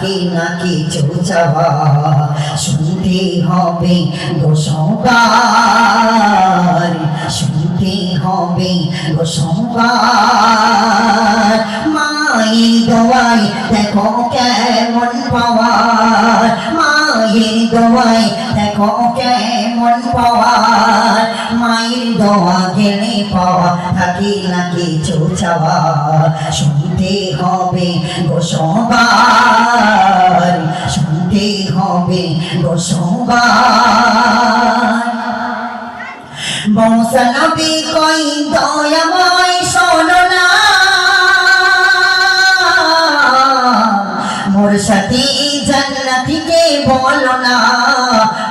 থাকে না কিছু চাওয়া শুনতে হবে গো সবার শুনতে হবে গো সবার মায়ের দোয়াই দেখো কেমন পাওয়ার মায়ের দোয়াই দেখো কেমন পাওয়ার মায়ের দোয়া গেলে পাওয়া থাকে না কিছু চাওয়া শুনতে হবে গো সবার শুনতে হবে গো সবার মৌসা নবী কই দয়াময় শোনো না মোর সাথী জান্নাতীকে বলো না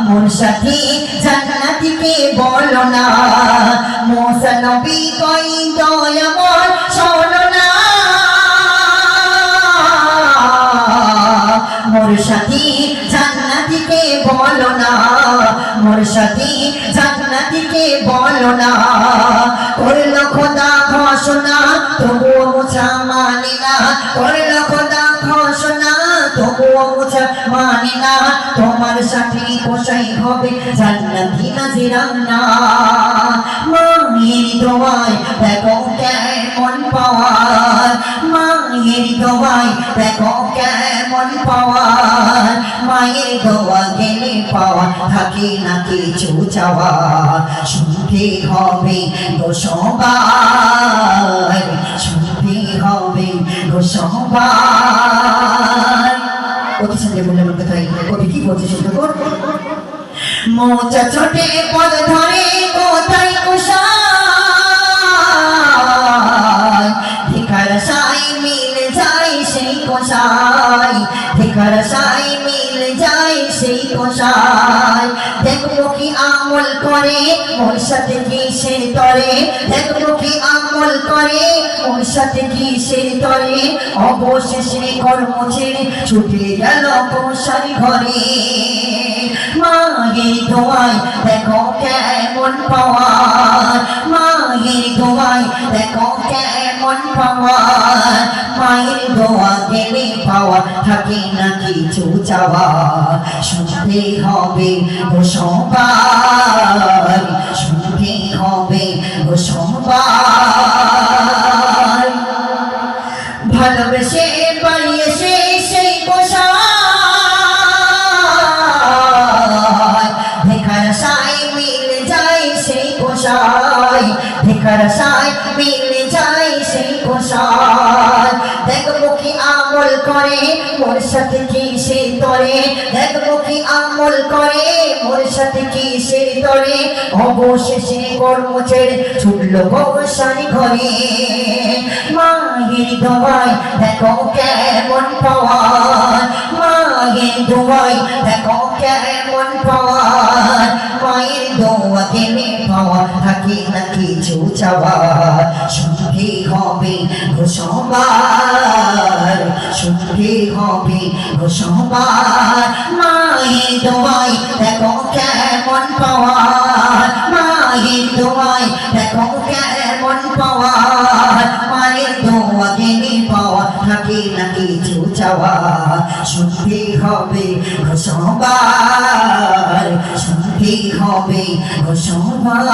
মোর সাথী জান্নাতীকে বলো না মৌসা নবী কই দয়াময় শোনো না মোর সাথী জান্নাতীকে বলো না মোর সাথী জান্নাতীকে বলো না করলো খোদা ঘোষণা তবুও মুছা মানে না করলো খোদা ঘোষণা তবুও মুছা মানে না তোমার সাথী পোষাই হবে জান্নাতি নাজিরানা মায়ের দোয়ায় দেখো কেমন পাওয়ার মায়ের দোয়ায় দেখো কেমন পাওয়ার মায়ের দোয়া গেলে পাওয়া থাকে না কিছু চাওয়া শুনতে হবে গো সবার শুনতে হবে গো সবার অতি সঙ্গে বললাম কোথায় কবি কি বলছে শুনতে কর মোচা ছোটে পদ ধরে কোথায় কোষায় ভিখার সাই মিল যায় সেই কোষায় ভিখার সাই মিল যায় সেই কোষায় দেখবো কি আমল করে ওর সাথে কিসের তরে দেখবো কি আমল করে ওর সাথে কিসের তরে অবশেষে কর্ম ছেড়ে ছুটে গেল কোষার ঘরে মায়ের দোয়াই দেখো কেমন পাওয়ার মায়ের দোয়াই দেখো কেমন পাওয়ার মায়ের দোয়া গেলে পাওয়া থাকে না কিছু চাওয়া শুনতে হবে গো সবার শুনতে হবে গো সবার ভালোবেসে বাড়ি এসে সেই পোষায় ভিখার সাই মিল যায় সেই পোষায় ভিখার সাই মিল যায় সেই পোষায় দেখবো কি আমল করে মোর সাথে কিসের তরে দেখবো কি আমল করে মোর সাথে কিসের তরে অবশেষে কর্ম ছেড়ে ছুটলো গোসাই ঘরে মায়ের দোয়াই দেখো কেমন পাওয়ার মায়ের দোয়াই দেখো কেমন পাওয়ার মায়ের দোয়া গেলে পাওয়া থাকে না কিছু চাওয়া শুনতে হবে গো সবার শুনতে হবে গো সবার মায়ের দোয়াই দেখো কেমন পাওয়ার মায়ের দোয়াই দেখো কেমন পাওয়ার মায়ের দোয়া গেলে পাওয়া থাকে না কিছু চাওয়া শুনতে হবে গো সবার শুনতে হবে গো সবার